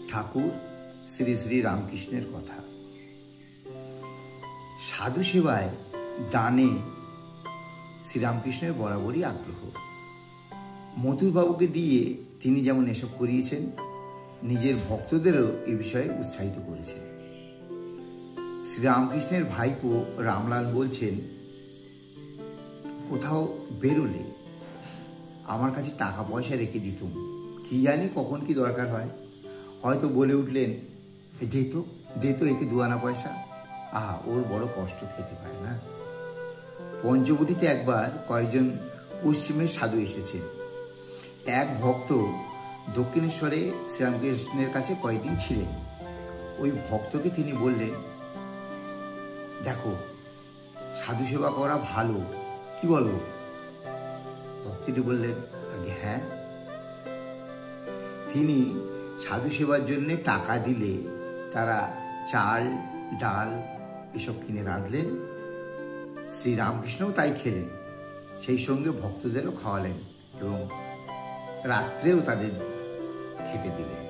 ঠাকুর শ্রী শ্রী রামকৃষ্ণের কথা। সাধু সেবায় দানে শ্রীরামকৃষ্ণের বরাবরই আগ্রহ। মথুরবাবুকে দিয়ে তিনি যেমন এসব করিয়েছেন, নিজের ভক্তদেরও এ বিষয়ে উৎসাহিত করেছেন। শ্রীরামকৃষ্ণের ভাইপো রামলাল বলছেন, কোথাও বেরোলে আমার কাছে টাকা পয়সা রেখে দিতুম, কি জানি কখন কি দরকার হয়। হয়তো বলে উঠলেন, দে তো একে 2 আনা পয়সা। ওর বড় কষ্ট, খেতে পায় না। পঞ্চবটিতে একবার কয়েকজন পশ্চিমের সাধু এসেছেন। এক ভক্ত দক্ষিণেশ্বরে শ্রীরামকৃষ্ণের কাছে কয়েকদিন ছিলেন। ওই ভক্তকে তিনি বললেন, দেখো, সাধু সেবা করা ভালো, কি বলো? ভক্তটি বললেন, আগে হ্যাঁ। তিনি সাধু সেবার জন্য টাকা দিলে তারা চাল ডাল এসব কিনে রাঁধলেন। শ্রীরামকৃষ্ণও তাই খেলেন, সেই সঙ্গে ভক্তদেরও খাওয়ালেন এবং রাত্রেও তাদের খেতে দিলেন।